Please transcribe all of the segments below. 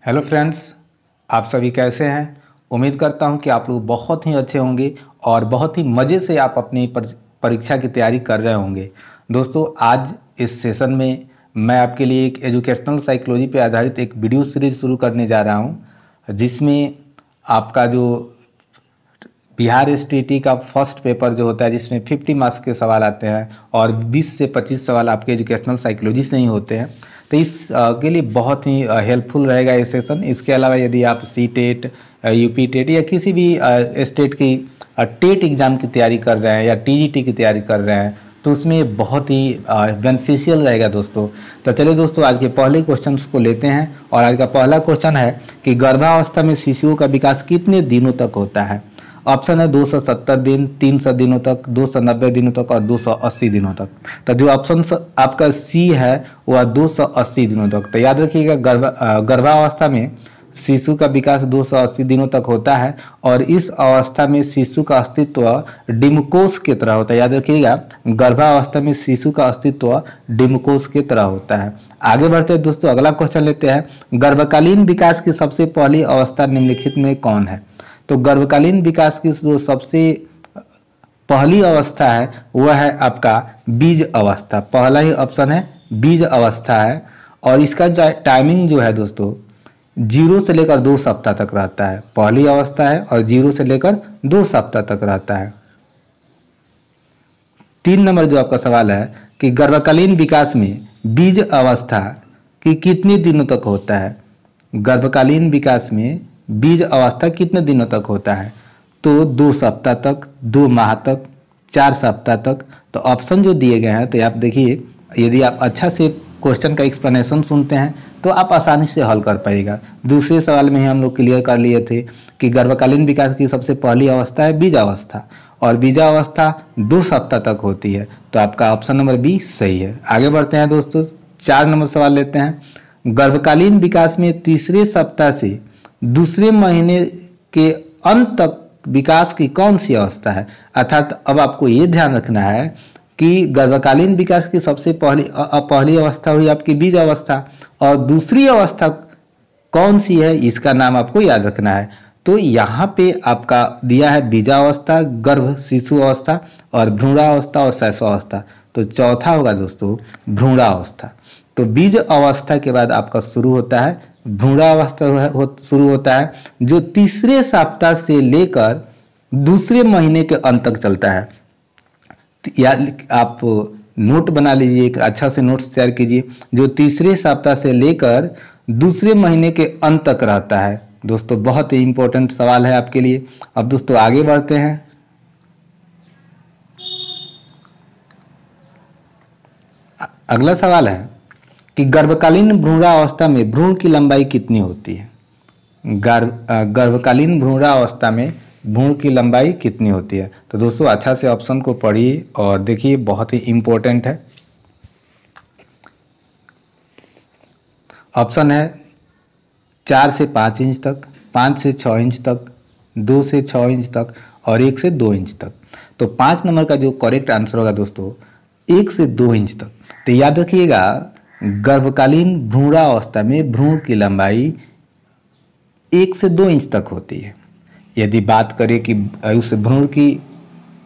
Hello friends, आप सभी कैसे हैं। उम्मीद करता हूं कि आप लोग बहुत ही अच्छे होंगे और बहुत ही मज़े से आप अपनी परीक्षा की तैयारी कर रहे होंगे। दोस्तों, आज इस सेशन में मैं आपके लिए एक एजुकेशनल साइकोलॉजी पे आधारित एक वीडियो सीरीज शुरू करने जा रहा हूं, जिसमें आपका जो बिहार एसटीईटी का फर्स्ट पेपर जो होता है, जिसमें 50 मार्क्स के सवाल आते हैं और 20 से 25 सवाल आपके एजुकेशनल साइकोलॉजी से ही होते हैं। तो इस के लिए बहुत ही हेल्पफुल रहेगा ये सेशन। इसके अलावा यदि आप सी टेट, यूपी टेट या किसी भी स्टेट की टेट एग्ज़ाम की तैयारी कर रहे हैं या टीजीटी की तैयारी कर रहे हैं, तो उसमें बहुत ही बेनिफिशियल रहेगा दोस्तों। तो चलिए दोस्तों, आज के पहले क्वेश्चंस को लेते हैं। और आज का पहला क्वेश्चन है कि गर्भावस्था में शिशुओं का विकास कितने दिनों तक होता है। ऑप्शन है 270 दिन, 300 दिनों तक, 290 दिनों तक और 280 दिनों तक। तो जो ऑप्शन आपका सी है वह 280 दिनों तक। तो याद रखिएगा, गर्भावस्था में शिशु का विकास 280 दिनों तक होता है और इस अवस्था में शिशु का अस्तित्व डिम्बकोश की तरह होता है। याद रखिएगा, गर्भावस्था में शिशु का अस्तित्व डिम्बकोश की तरह होता है। आगे बढ़ते हैं दोस्तों, अगला क्वेश्चन लेते हैं। गर्भकालीन विकास की सबसे पहली अवस्था निम्नलिखित में कौन है। तो गर्भकालीन विकास की जो सबसे पहली अवस्था है वह है आपका बीज अवस्था। पहला ही ऑप्शन है बीज अवस्था है और इसका टाइमिंग जो है दोस्तों 0 से लेकर 2 सप्ताह तक रहता है। पहली अवस्था है और 0 से लेकर 2 सप्ताह तक रहता है। 3 नंबर जो आपका सवाल है कि गर्भकालीन विकास में बीज अवस्था की कितने दिनों तक होता है। गर्भकालीन विकास में बीज अवस्था कितने दिनों तक होता है। तो 2 सप्ताह तक, 2 माह तक, 4 सप्ताह तक। तो ऑप्शन जो दिए गए हैं, तो आप देखिए, यदि आप अच्छा से क्वेश्चन का एक्सप्लेनेशन सुनते हैं तो आप आसानी से हल कर पाएगा। दूसरे सवाल में ही हम लोग क्लियर कर लिए थे कि गर्भकालीन विकास की सबसे पहली अवस्था है बीज अवस्था और बीजावस्था 2 सप्ताह तक होती है। तो आपका ऑप्शन नंबर बी सही है। आगे बढ़ते हैं दोस्तों, 4 नंबर सवाल लेते हैं। गर्भकालीन विकास में तीसरे सप्ताह से दूसरे महीने के अंत तक विकास की कौन सी अवस्था है। अर्थात अब आपको ये ध्यान रखना है कि गर्भकालीन विकास की सबसे पहली अवस्था हुई आपकी बीज अवस्था और दूसरी अवस्था कौन सी है, इसका नाम आपको याद रखना है। तो यहाँ पे आपका दिया है बीजावस्था, गर्भ शिशु अवस्था और भ्रूणावस्था और शैशवावस्था। तो चौथा होगा दोस्तों भ्रूणावस्था। तो बीज अवस्था के बाद आपका शुरू होता है भ्रूणावस्था शुरू होता है, जो तीसरे सप्ताह से लेकर दूसरे महीने के अंत तक चलता है। या आप नोट बना लीजिए, एक अच्छा से नोट्स तैयार कीजिए, जो तीसरे सप्ताह से लेकर दूसरे महीने के अंत तक रहता है। दोस्तों, बहुत ही इंपॉर्टेंट सवाल है आपके लिए। अब दोस्तों आगे बढ़ते हैं। अगला सवाल है कि गर्भकालीन भ्रूणावस्था में भ्रूण की लंबाई कितनी होती है। गर्भकालीन भ्रूणावस्था में भ्रूण की लंबाई कितनी होती है। तो दोस्तों अच्छा से ऑप्शन को पढ़िए और देखिए, बहुत ही इंपॉर्टेंट है। ऑप्शन है 4 से 5 इंच तक, 5 से 6 इंच तक, 2 से 6 इंच तक और 1 से 2 इंच तक। तो 5 नंबर का जो करेक्ट आंसर होगा दोस्तों 1 से 2 इंच तक। तो याद रखिएगा, गर्भकालीन भ्रूणावस्था में भ्रूण की लंबाई 1 से 2 इंच तक होती है। यदि बात करें कि उस भ्रूण की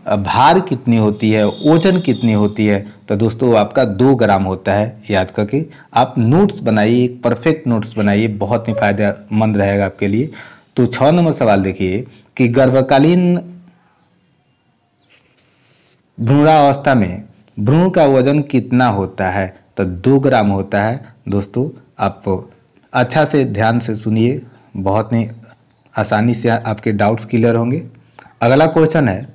भार कितनी होती है, ओजन कितनी होती है, तो दोस्तों आपका 2 ग्राम होता है। याद करके आप नोट्स बनाइए, एक परफेक्ट नोट्स बनाइए, बहुत ही फायदेमंद रहेगा आपके लिए। तो 6 नंबर सवाल देखिए कि गर्भकालीन भ्रूणावस्था में भ्रूण का वजन कितना होता है। तो 2 ग्राम होता है। दोस्तों आप अच्छा से ध्यान से सुनिए, बहुत ही आसानी से आपके डाउट्स क्लियर होंगे। अगला क्वेश्चन है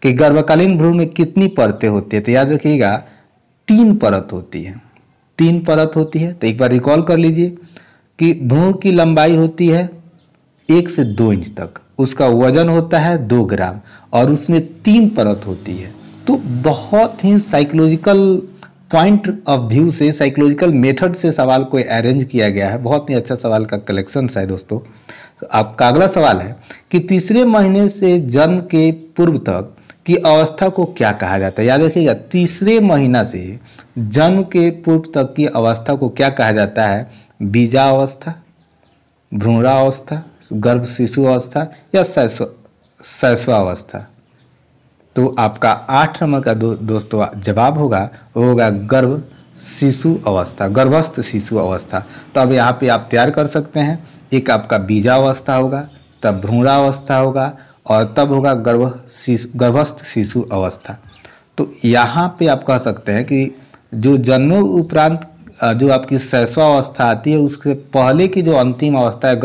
कि गर्भकालीन भ्रूण में कितनी परतें होती है। तो याद रखिएगा 3 परत होती है। 3 परत होती है। तो एक बार रिकॉल कर लीजिए कि भ्रूण की लंबाई होती है 1 से 2 इंच तक, उसका वजन होता है 2 ग्राम और उसमें 3 परत होती है। तो बहुत ही साइकोलॉजिकल पॉइंट ऑफ व्यू से, साइकोलॉजिकल मेथड से सवाल को अरेंज किया गया है। बहुत ही अच्छा सवाल का कलेक्शन है दोस्तों। तो आपका अगला सवाल है कि तीसरे महीने से जन्म के पूर्व तक की अवस्था को क्या कहा जाता है। याद रखिएगा, तीसरे महीना से जन्म के पूर्व तक की अवस्था को क्या कहा जाता है। बीजावस्था, भ्रूणावस्था, गर्भ शिशु अवस्था या शैशवावस्था। तो आपका 8 नंबर का दोस्तों जवाब होगा, वो होगा गर्भ शिशु अवस्था, गर्भस्थ शिशु अवस्था। तो अब यहाँ पे आप तैयार कर सकते हैं, एक आपका बीजावस्था होगा, तब भ्रूणावस्था होगा और तब होगा गर्भस्थ शिशु अवस्था। तो यहाँ पे आप कह सकते हैं कि जो जन्म उपरांत जो आपकी शैशवावस्था आती है उसके पहले की जो अंतिम अवस्था है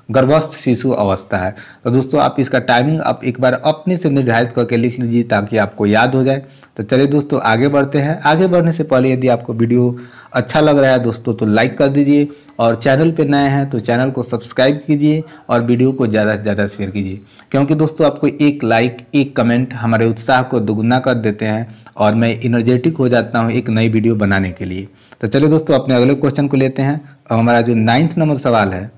गर्भस्थ शिशु अवस्था है। तो दोस्तों आप इसका टाइमिंग आप एक बार अपने से निर्धारित करके लिख लीजिए ताकि आपको याद हो जाए। तो चलिए दोस्तों आगे बढ़ते हैं। आगे बढ़ने से पहले यदि आपको वीडियो अच्छा लग रहा है दोस्तों तो लाइक कर दीजिए, और चैनल पे नए हैं तो चैनल को सब्सक्राइब कीजिए और वीडियो को ज़्यादा से ज़्यादा शेयर कीजिए, क्योंकि दोस्तों आपको एक लाइक एक कमेंट हमारे उत्साह को दोगुना कर देते हैं और मैं एनर्जेटिक हो जाता हूँ एक नई वीडियो बनाने के लिए। तो चलिए दोस्तों अपने अगले क्वेश्चन को लेते हैं। और हमारा जो 9th नंबर सवाल है,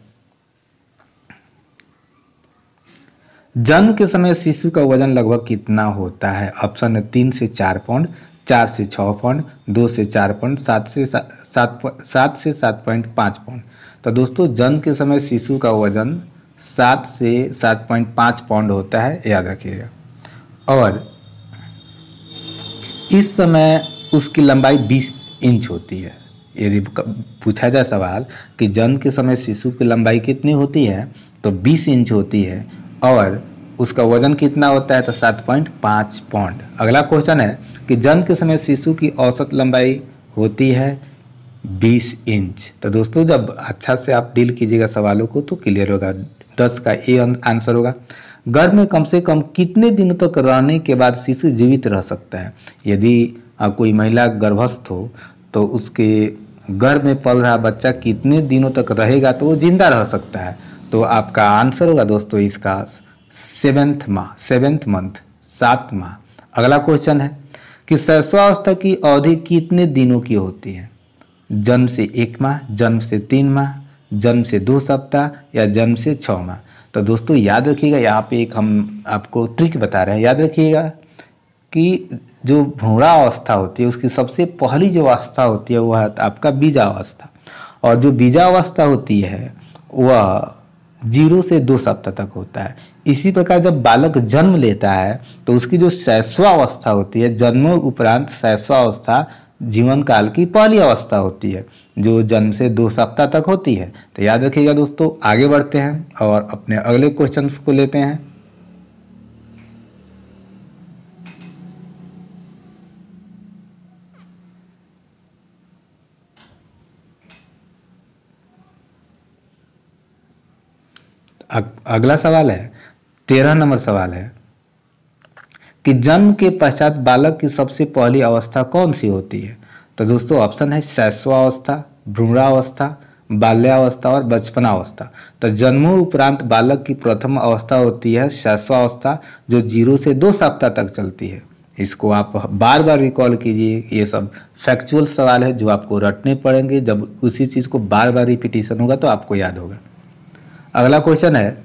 जन्म के समय शिशु का वजन लगभग कितना होता है? ऑप्शन है 3 से 4 पाउंड, 4 से 6 पाउंड, 2 से 4 पाउंड, 7 से 7.5 पाउंड। तो दोस्तों जन्म के समय शिशु का वजन 7 से 7.5 पाउंड होता है, याद रखिएगा। और इस समय उसकी लंबाई 20 इंच होती है। यदि पूछा जाए सवाल कि जन्म के समय शिशु की लंबाई कितनी होती है तो 20 इंच होती है, और उसका वजन कितना होता है तो 7.5 पाउंड। अगला क्वेश्चन है कि जन्म के समय शिशु की औसत लंबाई होती है 20 इंच। तो दोस्तों जब अच्छा से आप डील कीजिएगा सवालों को तो क्लियर होगा। 10 का ए आंसर होगा। गर्भ में कम से कम कितने दिनों तक रहने के बाद शिशु जीवित रह सकता है? यदि कोई महिला गर्भस्थ हो तो उसके गर्भ में पल रहा बच्चा कितने दिनों तक रहेगा तो वो जिंदा रह सकता है? तो आपका आंसर होगा दोस्तों इसका 7th मंथ, 7 माह। अगला क्वेश्चन है कि शैशवावस्था की अवधि कितने दिनों की होती है? जन्म से 1 माह, जन्म से 3 माह, जन्म से 2 सप्ताह या जन्म से 6 माह। तो दोस्तों याद रखिएगा, यहाँ पे एक हम आपको ट्रिक बता रहे हैं। याद रखिएगा कि जो भ्रूणावस्था होती है उसकी सबसे पहली जो अवस्था होती है वह है आपका बीजावस्था, और जो बीजावस्था होती है वह 0 से 2 सप्ताह तक होता है। इसी प्रकार जब बालक जन्म लेता है तो उसकी जो शैशवावस्था होती है, जन्म उपरांत शैशवावस्था जीवन काल की पहली अवस्था होती है जो जन्म से 2 सप्ताह तक होती है। तो याद रखिएगा दोस्तों। आगे बढ़ते हैं और अपने अगले क्वेश्चन को लेते हैं। अगला सवाल है 13 नंबर सवाल है कि जन्म के पश्चात बालक की सबसे पहली अवस्था कौन सी होती है? तो दोस्तों ऑप्शन है शैशवावस्था, भ्रूणावस्था, बाल्यावस्था और बचपनावस्था। तो जन्म उपरांत बालक की प्रथम अवस्था होती है शैशवावस्था, जो 0 से 2 सप्ताह तक चलती है। इसको आप बार बार रिकॉल कीजिए। ये सब फैक्चुअल सवाल है जो आपको रटने पड़ेंगे। जब उसी चीज़ को बार बार रिपीटिशन होगा तो आपको याद होगा। अगला क्वेश्चन है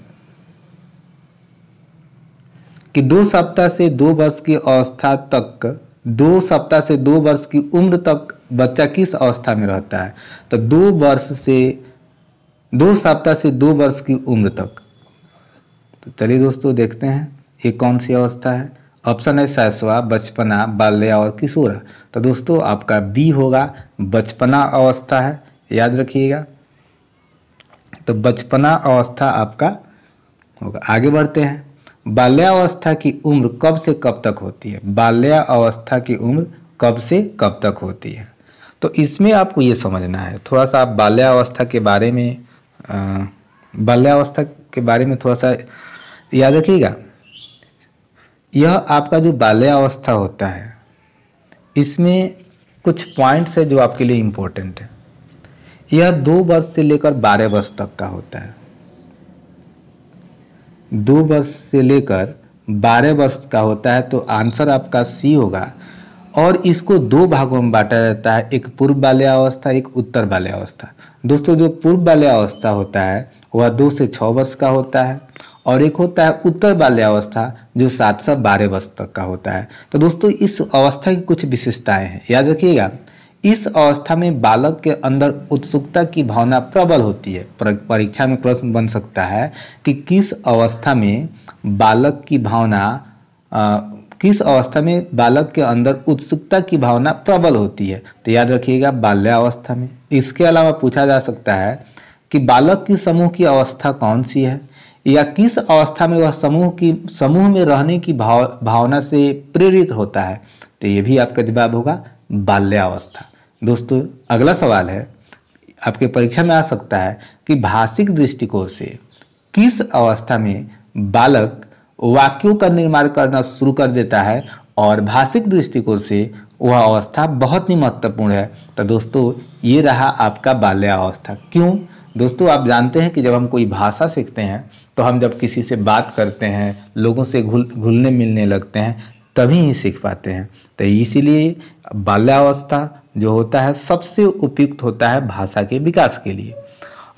कि 2 सप्ताह से 2 वर्ष की अवस्था तक, 2 सप्ताह से 2 वर्ष की उम्र तक बच्चा किस अवस्था में रहता है? तो 2 सप्ताह से 2 वर्ष की उम्र तक। तो चलिए दोस्तों देखते हैं ये कौन सी अवस्था है। ऑप्शन है शैशवा, बचपना, बाल्या और किशोरा। तो दोस्तों आपका बी होगा, बचपना अवस्था है, याद रखिएगा। तो बचपना अवस्था आपका होगा। आगे बढ़ते हैं। बाल्यावस्था की उम्र कब से कब तक होती है? बाल्यावस्था की उम्र कब से कब तक होती है? तो इसमें आपको ये समझना है थोड़ा सा। आप बाल्यावस्था के बारे में थोड़ा सा याद रखिएगा। यह आपका जो बाल्यावस्था होता है इसमें कुछ पॉइंट्स है जो आपके लिए इम्पोर्टेंट है। यह 2 वर्ष से लेकर 12 वर्ष तक का होता है। 2 वर्ष से लेकर 12 वर्ष का होता है। तो आंसर आपका सी होगा। और इसको 2 भागों में बांटा जाता है, एक पूर्व बाल्यावस्था, एक उत्तर बाल्यावस्था। दोस्तों जो पूर्व बाल्यावस्था होता है वह 2 से 6 वर्ष का होता है, और एक होता है उत्तर बाल्यावस्था जो 7 से 12 वर्ष तक का होता है। तो दोस्तों इस अवस्था की कुछ विशेषताएं हैं, याद रखिएगा। इस अवस्था में बालक के अंदर उत्सुकता की भावना प्रबल होती है। परीक्षा में प्रश्न बन सकता है कि किस अवस्था में बालक की भावना किस अवस्था में बालक के अंदर उत्सुकता की भावना प्रबल होती है। तो याद रखिएगा बाल्यावस्था में। इसके अलावा पूछा जा सकता है कि बालक की समूह की अवस्था कौन सी है, या किस अवस्था में वह समूह में रहने की भावना से प्रेरित होता है। तो ये भी आपका जवाब होगा बाल्यावस्था। दोस्तों अगला सवाल है, आपके परीक्षा में आ सकता है कि भाषिक दृष्टिकोण से किस अवस्था में बालक वाक्यों का निर्माण करना शुरू कर देता है, और भाषिक दृष्टिकोण से वह अवस्था बहुत ही महत्वपूर्ण है। तो दोस्तों ये रहा आपका बाल्यावस्था। क्यों दोस्तों, आप जानते हैं कि जब हम कोई भाषा सीखते हैं तो हम जब किसी से बात करते हैं, लोगों से घुलने मिलने लगते हैं, तभी ही सीख पाते हैं। तो इसीलिए बाल्यावस्था जो होता है सबसे उपयुक्त होता है भाषा के विकास के लिए।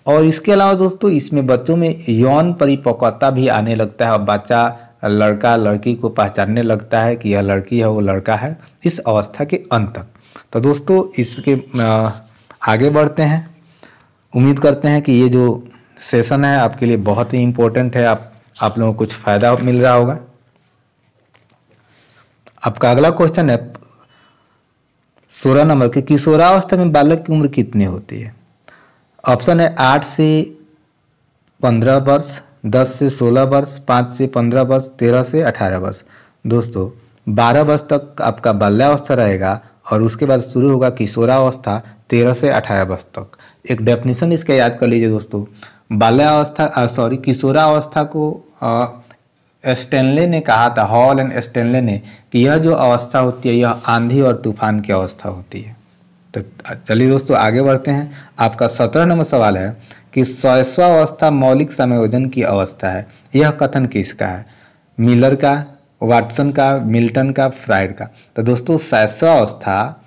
और इसके अलावा दोस्तों इसमें बच्चों में यौन परिपक्वता भी आने लगता है, और बच्चा लड़का लड़की को पहचानने लगता है कि यह लड़की है वो लड़का है, इस अवस्था के अंत तक। तो दोस्तों इसके आगे बढ़ते हैं। उम्मीद करते हैं कि ये जो सेशन है आपके लिए बहुत ही इम्पोर्टेंट है, आप लोगों को कुछ फ़ायदा मिल रहा होगा। आपका अगला क्वेश्चन है 16 नंबर के, किशोरावस्था में बालक की उम्र कितनी होती है। ऑप्शन है 8 से 15 वर्ष, 10 से 16 वर्ष, 5 से 15 वर्ष, 13 से 18 वर्ष। दोस्तों 12 वर्ष तक आपका बाल्यावस्था रहेगा, और उसके बाद शुरू होगा किशोरावस्था 13 से 18 वर्ष तक। एक डेफिनेशन इसका याद कर लीजिए दोस्तों, किशोरावस्था को स्टेनले ने कहा था, हॉल एंड स्टेनले ने, कि यह जो अवस्था होती है यह आंधी और तूफान की अवस्था होती है। तो चलिए दोस्तों आगे बढ़ते हैं। आपका 17 नंबर सवाल है कि शैशवावस्था मौलिक समायोजन की अवस्था है। यह कथन किसका है, मिलर का, वाटसन का, मिल्टन का, फ्राइड का। तो दोस्तों शैशवावस्था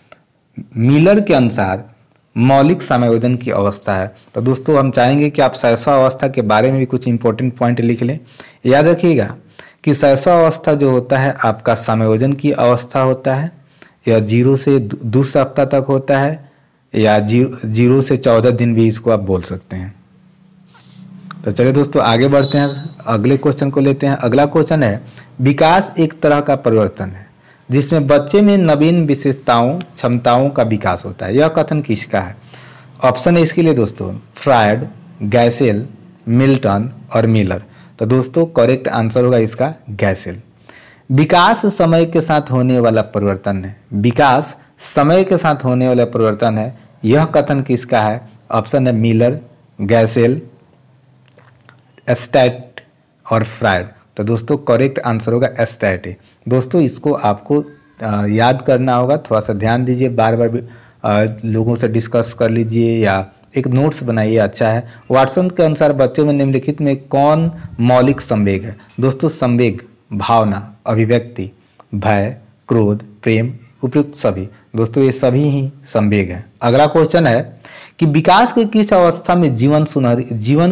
मिलर के अनुसार मौलिक समायोजन की अवस्था है। तो दोस्तों हम चाहेंगे कि आप शैशवावस्था के बारे में भी कुछ इंपॉर्टेंट पॉइंट लिख लें। याद रखिएगा कि शैशवावस्था जो होता है आपका समायोजन की अवस्था होता है। यह 0 से 2 सप्ताह तक होता है, या 0 से 14 दिन भी इसको आप बोल सकते हैं। तो चलिए दोस्तों आगे बढ़ते हैं, अगले क्वेश्चन को लेते हैं। अगला क्वेश्चन है, विकास एक तरह का परिवर्तन है जिसमें बच्चे में नवीन विशेषताओं क्षमताओं का विकास होता है। यह कथन किसका है। ऑप्शन है इसके लिए दोस्तों फ्रायड, गैसेल, मिल्टन और मिलर। तो दोस्तों करेक्ट आंसर होगा इसका गैसेल। विकास समय के साथ होने वाला परिवर्तन है, विकास समय के साथ होने वाला परिवर्तन है। यह कथन किसका है। ऑप्शन है मिलर, गैसेल, एस्टैट और फ्रायड। तो दोस्तों करेक्ट आंसर होगा एस्टैट। दोस्तों इसको आपको याद करना होगा, थोड़ा सा ध्यान दीजिए, बार बार लोगों से डिस्कस कर लीजिए या एक नोट्स बनाइए, अच्छा है। वाटसन के अनुसार बच्चों में निम्नलिखित में कौन मौलिक संवेग है। दोस्तों संवेग भावना, अभिव्यक्ति, भय, क्रोध, प्रेम, उपयुक्त सभी। दोस्तों ये सभी ही संवेग हैं। अगला क्वेश्चन है कि विकास की किस अवस्था में जीवन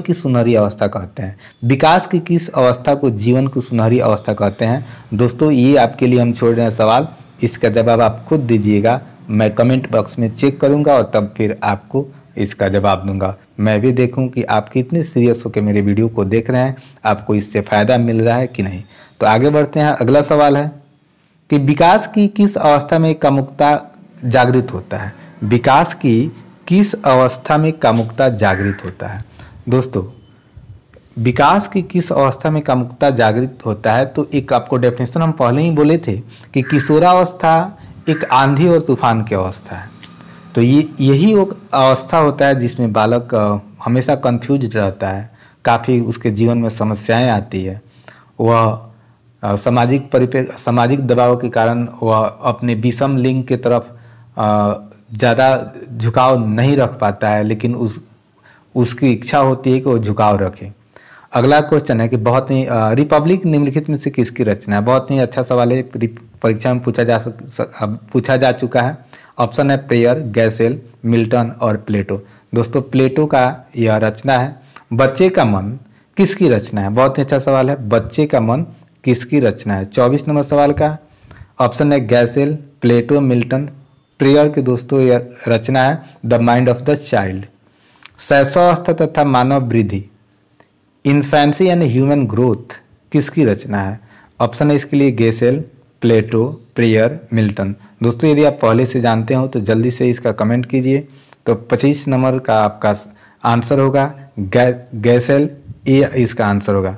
की सुनहरी अवस्था कहते हैं। विकास की किस अवस्था को जीवन की सुनहरी अवस्था कहते हैं। दोस्तों ये आपके लिए हम छोड़ रहे हैं सवाल, इसका जवाब आप खुद दीजिएगा। मैं कमेंट बॉक्स में चेक करूंगा और तब फिर आपको इसका जवाब दूंगा। मैं भी देखूं कि आप कितने सीरियस होकर मेरे वीडियो को देख रहे हैं, आपको इससे फ़ायदा मिल रहा है कि नहीं। तो आगे बढ़ते हैं। अगला सवाल है कि विकास की किस अवस्था में कामुकता जागृत होता है। विकास की किस अवस्था में कामुकता जागृत होता है। दोस्तों विकास की किस अवस्था में कामुकता जागृत होता है, तो एक आपको डेफिनेशन हम पहले ही बोले थे कि किशोरावस्था एक आंधी और तूफान की अवस्था है। तो यही वो अवस्था होता है जिसमें बालक हमेशा कंफ्यूज रहता है, काफ़ी उसके जीवन में समस्याएं आती है। वह सामाजिक दबाव के कारण वह अपने विषम लिंग के तरफ ज़्यादा झुकाव नहीं रख पाता है, लेकिन उसकी इच्छा होती है कि वो झुकाव रखे। अगला क्वेश्चन है कि बहुत ही रिपब्लिक निम्नलिखित में से किसकी रचना है। बहुत ही अच्छा सवाल है, परीक्षा में पूछा जा चुका है। ऑप्शन है प्रेयर, गैसेल, मिल्टन और प्लेटो। दोस्तों प्लेटो का यह रचना है। बच्चे का मन किसकी रचना है। बहुत ही अच्छा सवाल है, बच्चे का मन किसकी रचना है। 24 नंबर सवाल का ऑप्शन है गैसेल, प्लेटो, मिल्टन, प्रेयर की दोस्तों यह रचना है the mind of the child. शैशवावस्था तथा मानव वृद्धि, इन्फेंसी एंड ह्यूमन ग्रोथ किसकी रचना है? ऑप्शन है इसके लिए गेसेल, प्लेटो, प्रेयर, मिल्टन। दोस्तों यदि आप पहले से जानते हो तो जल्दी से इसका कमेंट कीजिए। तो 25 नंबर का आपका आंसर होगा गैसेल, ये इसका आंसर होगा।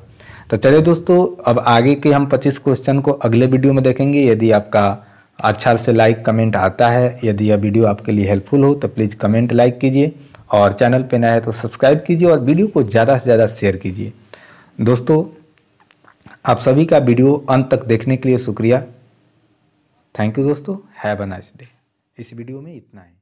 तो चलिए दोस्तों, अब आगे के हम 25 क्वेश्चन को अगले वीडियो में देखेंगे। यदि आपका अच्छा से लाइक कमेंट आता है, यदि यह वीडियो आपके लिए हेल्पफुल हो तो प्लीज़ कमेंट लाइक कीजिए, और चैनल पे नया है तो सब्सक्राइब कीजिए और वीडियो को ज़्यादा से ज़्यादा शेयर कीजिए। दोस्तों आप सभी का वीडियो अंत तक देखने के लिए शुक्रिया। थैंक यू दोस्तों, हैव अ नाइस डे। इस वीडियो में इतना है।